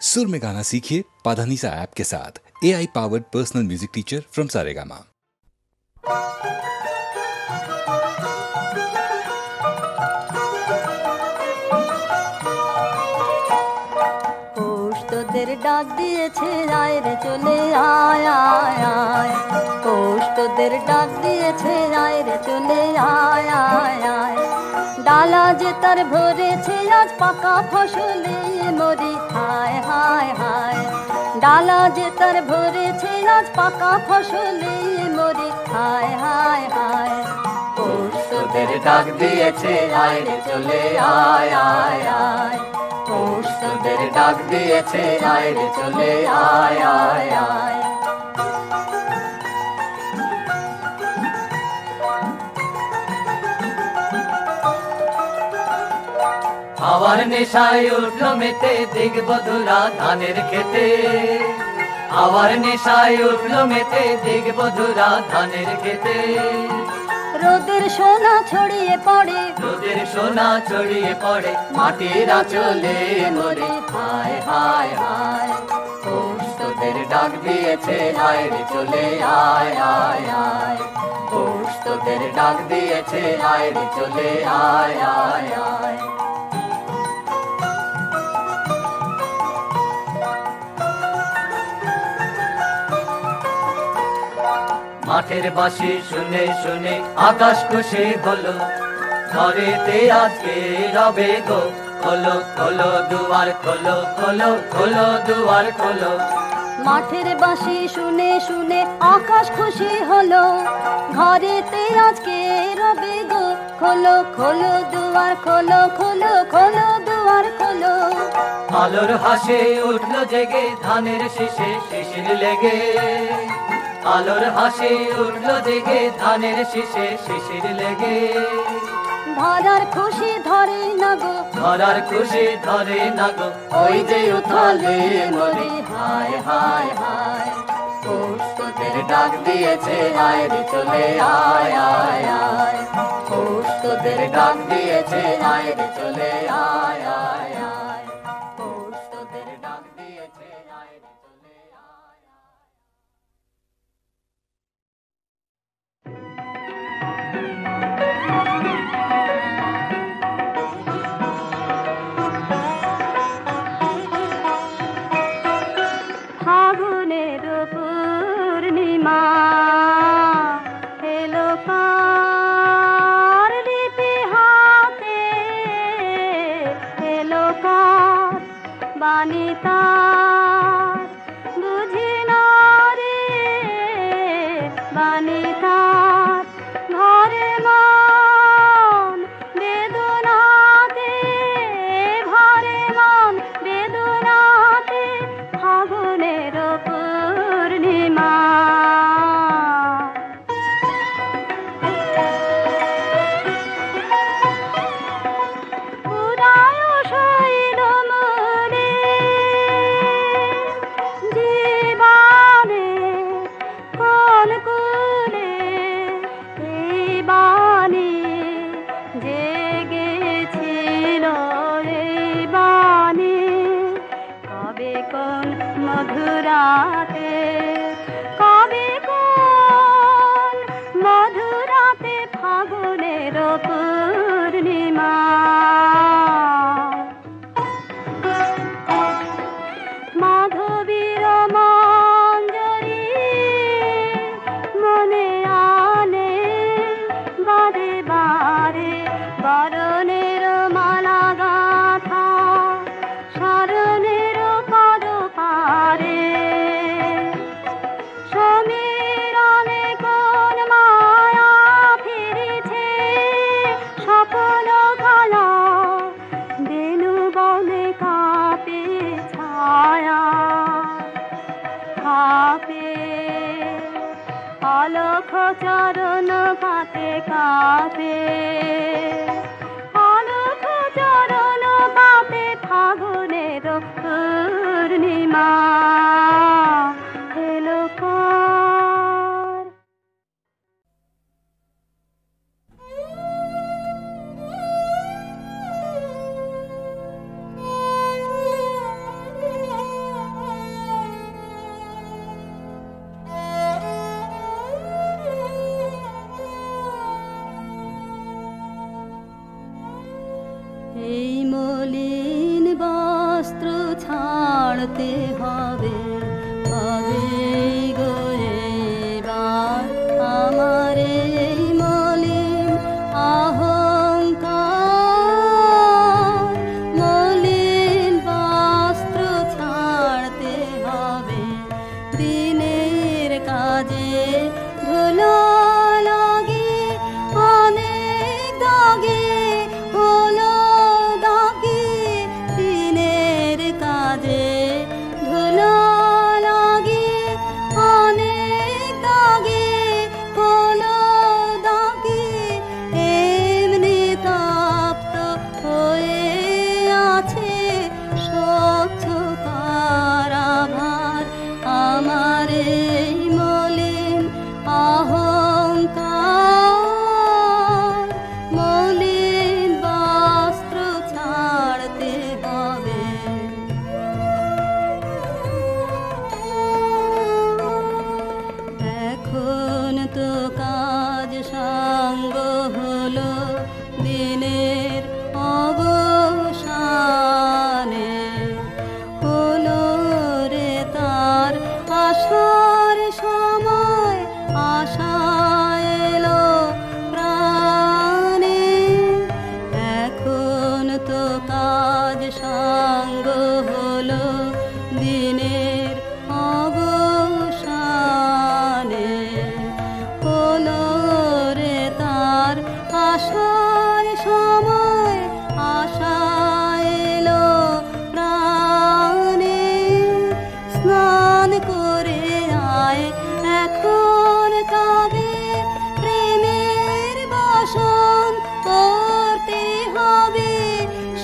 सुर में गाना सीखिए पाधानीसा ऐप के साथ। AI powered personal music teacher from Saregama. তোদের ডাক দিয়েছে আয় রে চলে আয় আয় আয়, পৌষ তোদের ডাক দিয়েছে আয় রে চলে আয় আয় আয়। ডালা যে তার ভরেছে আজ পাকা ফসলে মরি হায় হায় হায়, ডালা যে তার ভরেছে আজ পাকা ফসলে মরি হায় হায় হায়। পৌষ তোদের ডাক দিয়েছে আয় রে চলে আয় আয় আয়, পৌষ তোদের ডাক দিয়েছে আয় রে চলে আয় আয় আয়। আবার নেশায় উঠলো মেতে দেখব ধুরা ধানের খেতে, আবার নেশায় উঠলো মেতে দেখব ধুরা ধানের খেতে। রোদের সোনা ছড়িয়ে পড়ে, রোদের সোনা ছড়িয়ে পড়ে মাটির আঁচলে মরে হায় হায় হায়। পৌষ তোদের ডাক দিয়েছে আয় রে চলে আয় আয় আয়, পৌষ তোদের ডাক দিয়েছে আয় রে চলে আয় আয় আয়। মাঠের বাঁশি শুনে শুনে আকাশ খুশি হলো, ঘরেতে আজকে রবে গো খোলো খোলো দুয়ার খোলো খোলো খোলো দুয়ার খোলো। মাঠের বাঁশি শুনে শুনে আকাশ খুশি হলো, ঘরেতে আজকে রবে গো খোলো খোলো দুয়ার খোলো খোলো খোলো দুয়ার খোলো। আলোর হাসে উঠলো জেগে ধানের শীষে শিশির লেগে, আলোর হাসি উঠলো জেগে ধানের শীষে শিশির লেগে। ধরার খুশি ধরে না গো, ধরার খুশি ধরে না গো ওই যে উথালে মরি হায় হায় হায়। পৌষ তোদের ডাক দিয়েছে আয় রে চলে আয় আয় আয়, পৌষ তোদের ডাক দিয়েছে আয় রে চলে আয় আয় আয়, পৌষ তোদের ডাক দিয়েছে আয় রে চলে আয় আয়। ফাগুনের পূর্ণিমা এলো কার লিপি হাতে, এলো কার বাণী তার বুঝি না রে বাণী তার। ঘরে মন বেদনাতে, ঘরে মন বেদনাতে, ফাগুনের পূর্ণিমা। উদয় শৈল মনে জীবনে কোন কুলে এই বাণী জেগেছিল, এই বাণী কবে কোন মধুরাতে, কবে কোন মধুরাতে ফাগুনের পূর্ণিমা। মাধবীর মঞ্জরি মনে আনে বারে বারে, বরণের মালা গাথা শরণের পদ পারে। সমীরণে কোন মায়া ফিরেছে স্বপ্ন কালা, বেনু বনে কাঁপে ছায়া কাঁপে, অলখ চরণ পাতে কাঁপে, অলখ চরণ পাতে ফাগুনের পূর্ণিমা এলো কার। ছাড়তে হবে হবে গো এবার আমার এই মলিন অহংকার মলিন বস্ত্র ছাড়তে হবে দিনের কাজে ধুলো লাগে অনেক দাগে হলো দাগে দিনের কাজে ধুলো লাগে অনেক দাগে হলো দাগে এমনি তপ্ত হয়ে আছে স্বচ্ছ কারাভার আমার এই মলিন অহংকার মলিন বস্ত্র ছাড়তে হবে এখন তো কাজ সাঙ্গ হলো দিনের অবসানে হলো রে তার আসার সময় আশা এলো প্রাণে এখন তো কাজ সাঙ্গ হলো দিনের অবসানে হলো রে তার আসার সময় আশা এলো প্রাণে স্নান করে আয় এখন তবে প্রেমের বাসন করতে হবে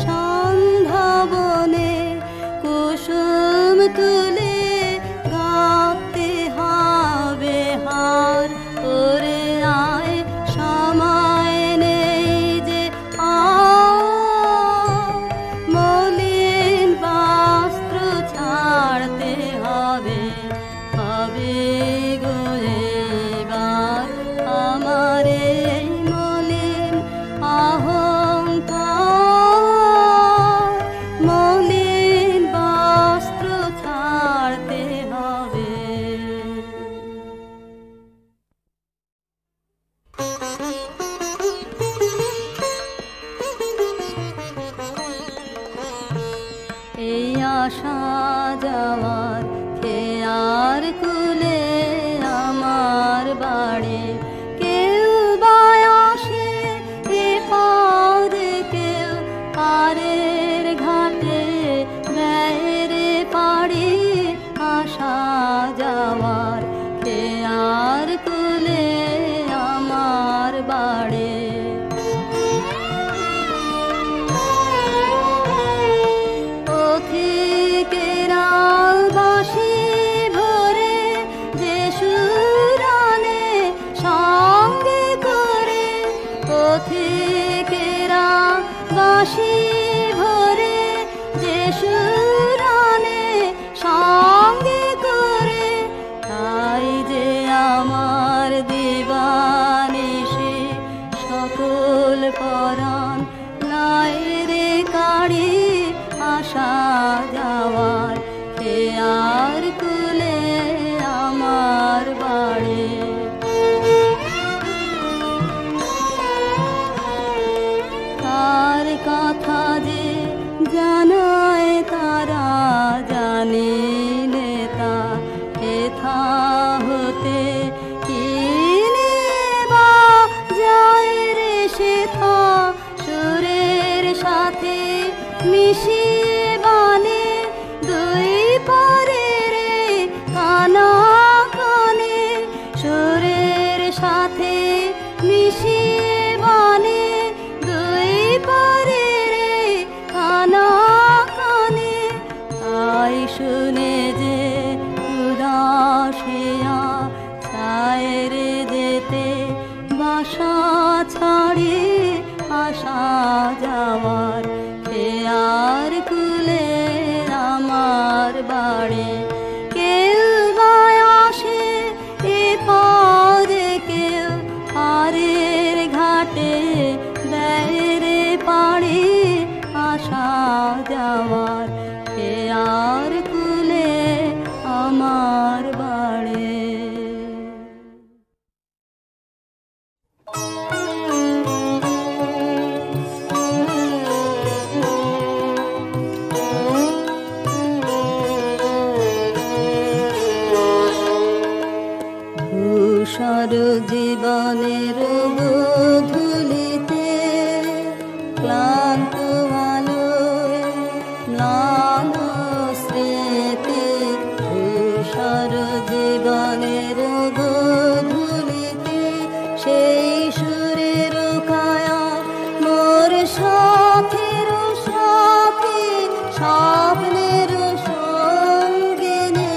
সন্ধ্যাবনে কুসুম তুলে গাঁথতে হবে হার করে আয় সময় নেই যে মলিন বস্ত্র ছাড়তে হবে হবে গো এবার আমার এই মলিন অহংকার মলিন বস্ত্র ছাড়তে হবে এই আশা যাওয়ার খেয়ার কুলে আমার বাড়ি কেউ বা আসে এ পারে কেউ পারের ঘাটে বেড়ে পাড়ি আশা যাওয়ার খেয়ার কুলে আমার বাড়ি পথিকেরা বাঁশি ভরে যে সুরানে সঙ্গে করে পথিকেরা বাঁশি ভরে যে সুরানে সঙ্গে করে তাই যে আমার দিবানিশি সকল পরাণ নাই রে কাড়ি আশা যাওয়ার খেয়ার কুলে আমার বাড়ি তার কথা যে জানায় তারা জানিলে তা হেথা হতে কিনে বা যায় রে সেথা সুরের সাথে মিশিয়ে বানে দুই পারে রে কানা কানে সুরের সাথে মিশিয়ে বানে দুই পারে রে কানা কানে তাই শুনে যে উদাসিয়া চায় রে যেতে বাসা ছাড়ি আশা যাওয়ার খেয়ার কুলে আমার বাড়ি কেউ বা আসে এ পরে কেউ পারের ঘাটে বেড়ে পাড়ি আসা যাওয়ার খেয়ার কুলে জীবনের গোধূলিতে ক্লান্ত আলোয় ম্লান স্মৃতি ধূসর জীবনের গোধূলিতে সেই সুরের কায়া মোর সাথীর সাথী স্বপ্নের সঙ্গিনী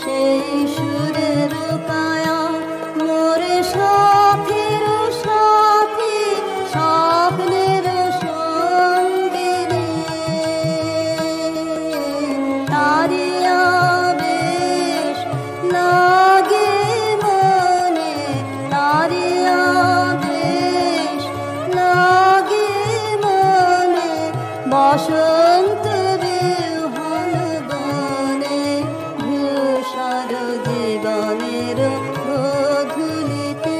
সেই সুরের কায়া মোর সাথীর সাথী স্বপ্নের সঙ্গিনী তারি আবেশ লাগে মনে তারি আবেশ লাগে মনে বসন্ত বিহন বনে ধূসর জীবনের গোধূলিতে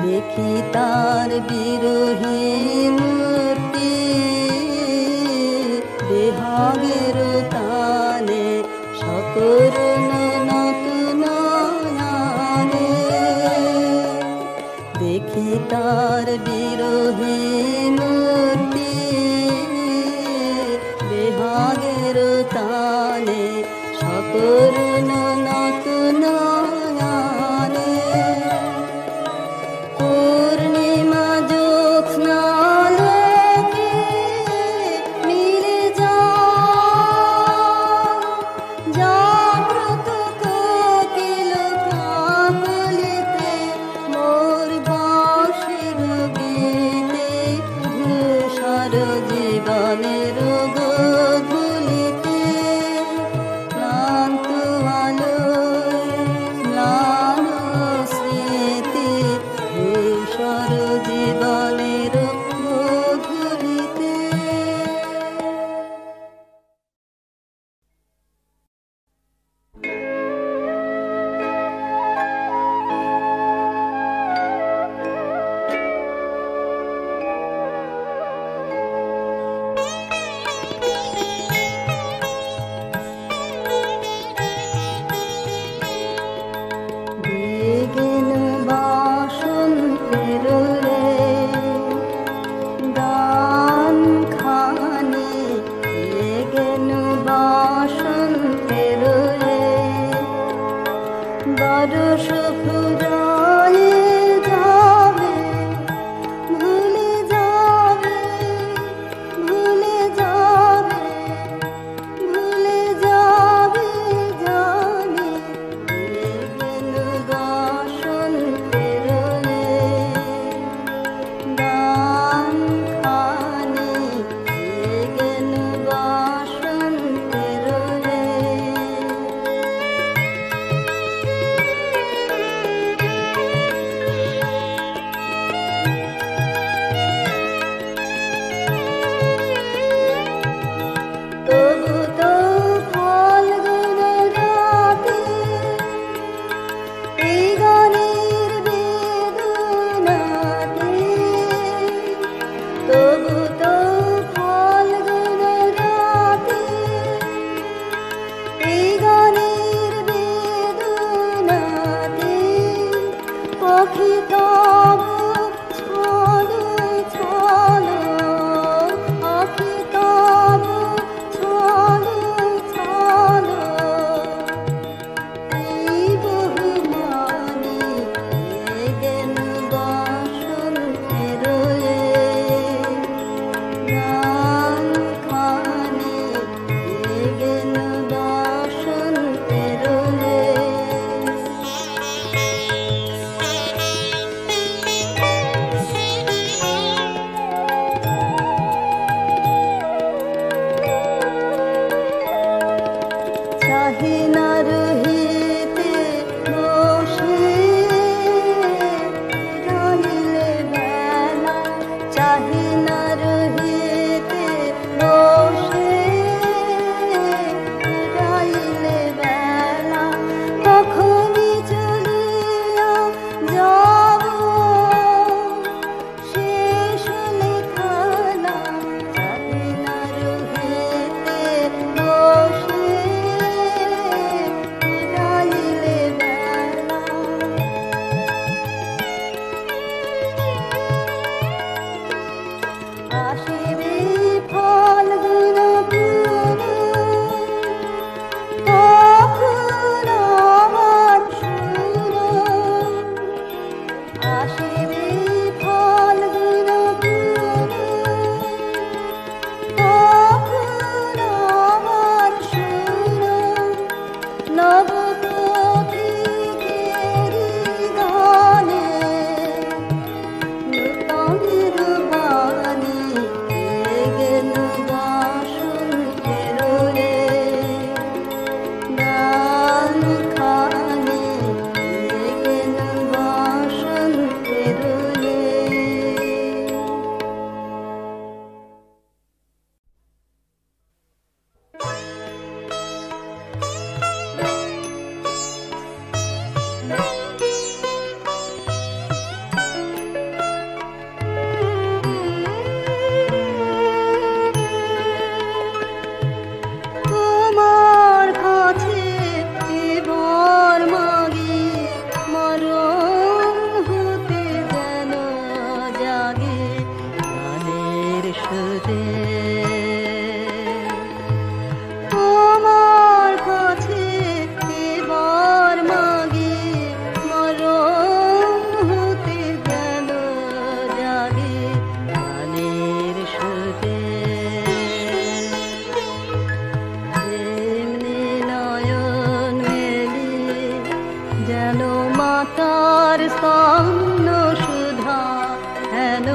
দেখি তার বিরোহী মূর্তি বেহাগের তালে সকরুণ নতুন নয়নে দেখি তার বিরোহী মূর্তি বেহাগের তালে সকরুণ নতুন নয়নে পূর্ণিমা জ্যোৎস্না লোকে মিলে জাগ্রত কোকিল কাকলিতে মোর বাঁশির গীতে ধূসর জীবনের গোধূলিতে ক্লান্ত আলোয় ম্লান স্মৃতি ধূসর জীবনের গোধূলিতে বেগেন বাসন্তের রে গান খানি বেগেন বাসন্তের রে বরষ ফুরায়ে যাবে ভুলে যাবে ভুলে যাবে ভুলে যাবে জানি বেগেন বাসন্তের রে গান খানি বেগেন বাসন্তের রে তবু তো ফাল্গুন রাতে এই গানের বেদনাতে তবু তো ফাল্গুন রাতে এই গানের বেদনাতে পাখি তব ছলো ছলো আখি তব ছলো ছলো এই বহুমানি বেগেন বাসন্তের রে গান খানি বেগেন বাসন্তের রে মাতার স্তন্য সুধা হেন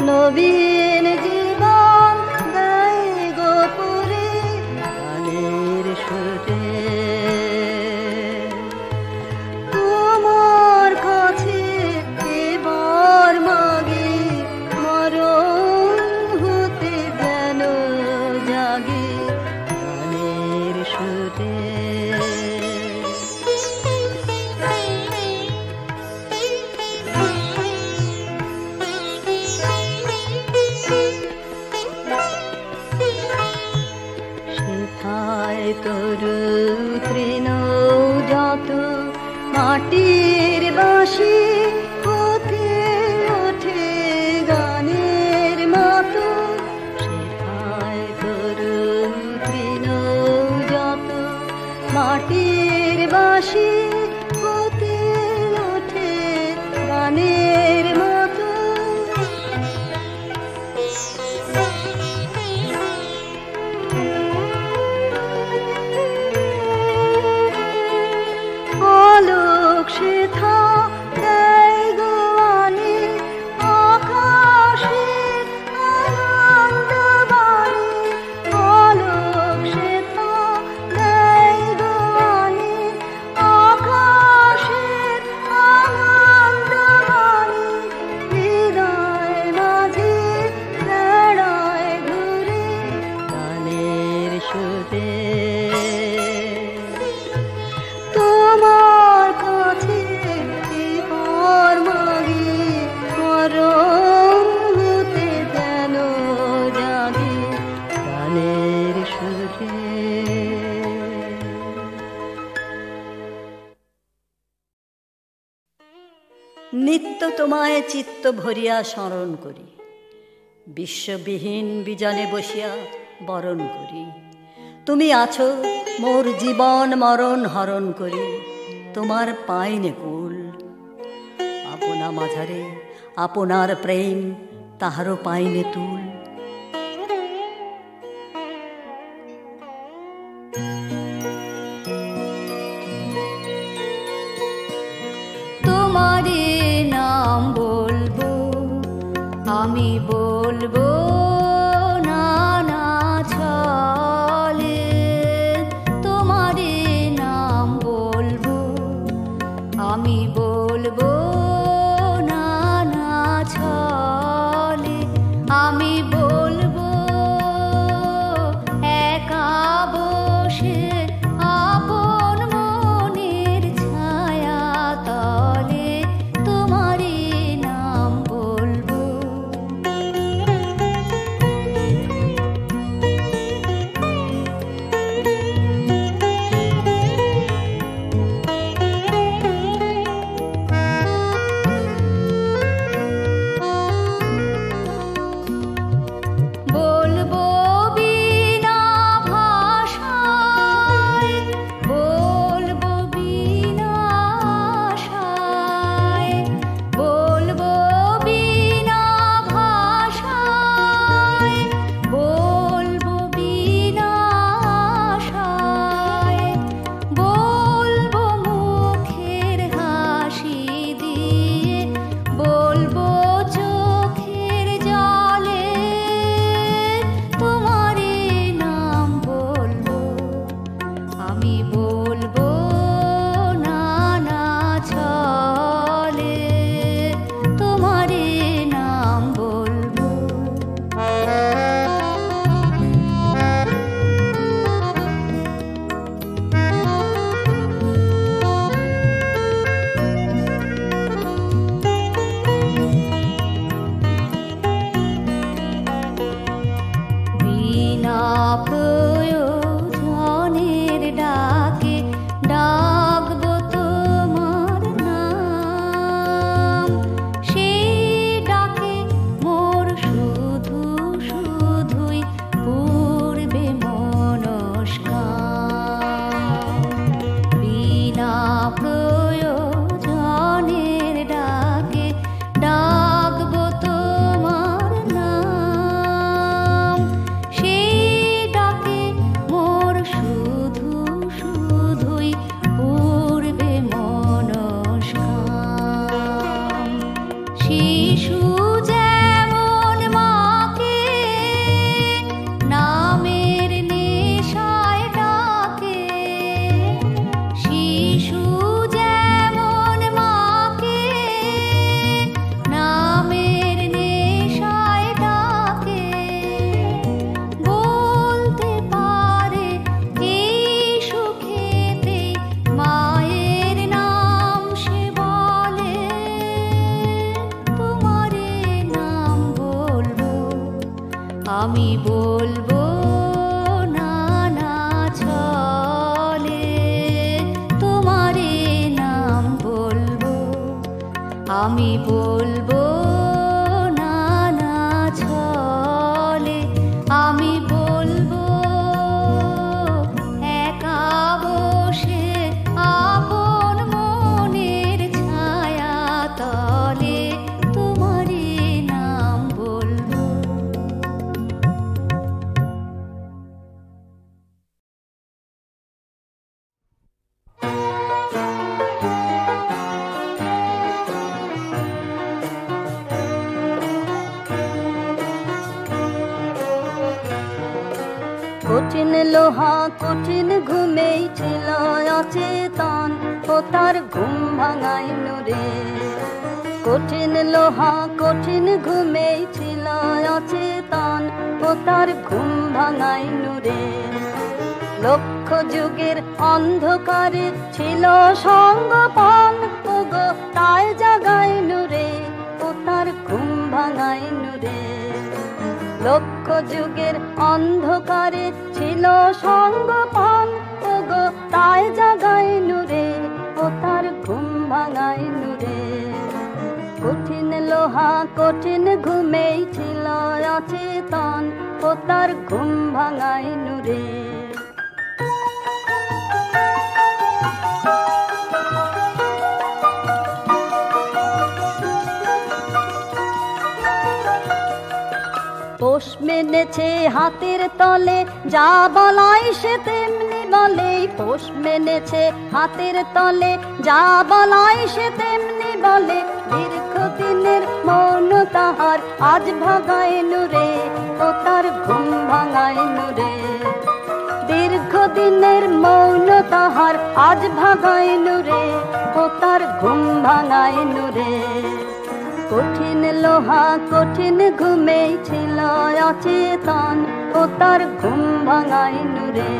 নবীন জীবন গায়ে গোপুরে গানের সুরে তোমার কাছে এবার মাগে মরণ হতে যেন জাগে গানের সুরে তরু তৃণ যত মাটির বাঁশি হতে ওঠে গানের মতো সেথায় তরু তৃণ যত মাটির বাঁশি হতে ওঠে গানের মতো সেথা দেয় গোয়ানে আকাশে আনন্দবাণী আলোক সেথা দেয় গোয়ানে আকাশে আনন্দবাণী হৃদয় মাঝে বেড়ায় ঘুরে গানের সুরে তোমার কাছে এবার মাগে মরণ হতে যেন জাগে গানের সুরে নিত্য তোমায় চিত্ত ভরিয়া স্মরণ করি বিশ্ববিহীন বিজনে বসিয়া বরণ করি তুমি আছো মোর জীবন মরণ হরণ করি তোমার পাইনে কুল আপনা মাঝারে আপনার প্রেম তাহারও পাইনে তুল তোমারে নাম বলবো আমি বলবো না না ছলে তোমারে নাম বলবো আমি বলবো না না ছলে আমি বলবো একা বসে আপন মনের ছায়া তলে আমি বলবো নানা ছলে তোমারে নাম বলবো, আমি বলবো নানা ছলে, আমি বলবো একা বসে আপন মনের ছায়া তলে তোমারে নাম বলবো। কঠিন লোহা কঠিন ঘুমেই ছিল অচেতন, ও তার ঘুম ভাঙাইল রে। কঠিন লোহা কঠিন ঘুমেই ছিল অচেতন, ও তার ঘুম ভাঙাইল রে। লক্ষ যুগের অন্ধকারে ছিল সঙ্গপান, ওগো তাই জাগাইল রে, ও তার ঘুম ভাঙাইল রে। লক্ষ যুগের অন্ধকারে ছিল সঙ্গপান, ওগো তাই জাগাইল রে, ও তার ঘুম ভাঙাইল রে। কঠিন লোহা কঠিন ঘুমেই ছিল অচেতন, ও তার ঘুম ভাঙাইল রে। পোষ মেনেছে হাতের তলে, যা বলাই সে তেমনি বলে। পোষ মেনেছে হাতের তলে, যা বলাই সে তেমনি বলে। দীর্ঘদিনের মৌন তাহার আজ ভাঙাইল রে, ও তার ঘুম ভাঙাইল রে। দীর্ঘদিনের মৌন তাহার আজ ভাঙাইল রে, ও তার ঘুম ভাঙাইল রে। কঠিন লোহা কঠিন ঘুমেই ছিল অচেতন, ও তার ঘুম ভাঙাইল রে।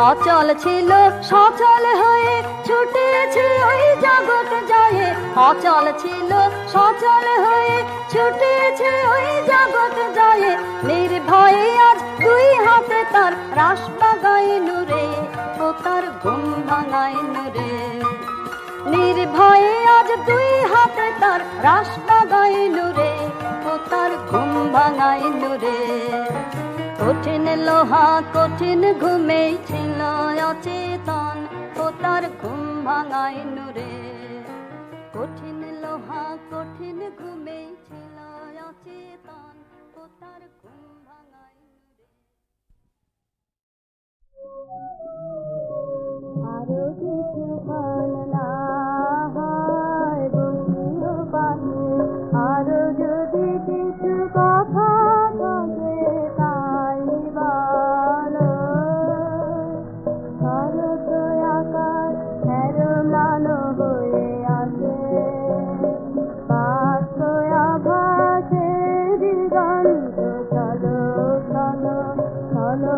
অচল ছিল সচল হয়ে ছুটেছে ওই জগৎ জয়ে। অচল ছিল সচল হয়ে ছুটেছে ওই জগৎ জয়ে। নির্ভয়ে আজ দুই হাতে তার রাস বাগাইল রে, ও তার ঘুম ভাঙাইল রে। নির্ভয়ে আজ দুই হাতে তার রাস বাগাইল রে, ও তার ঘুম ভাঙাইল রে। কঠিন লোহা কঠিন ঘুমেই ছিল অচেতন, ও তার ঘুম ভাঙাইল রে। কঠিন লোহা কঠিন ঘুমেই ছিল অচেতন, ও তার ঘুম ভাঙাইল রে। আরো কিছু না হয় বন্ধু পাশে, আরো যদি কিছু কথা থাকে তাই বলো। শরৎ আকাশ হেরোলানো হয়ে আছে, পাশয়া ভাসে দিগন্ত। চলো চলো চলো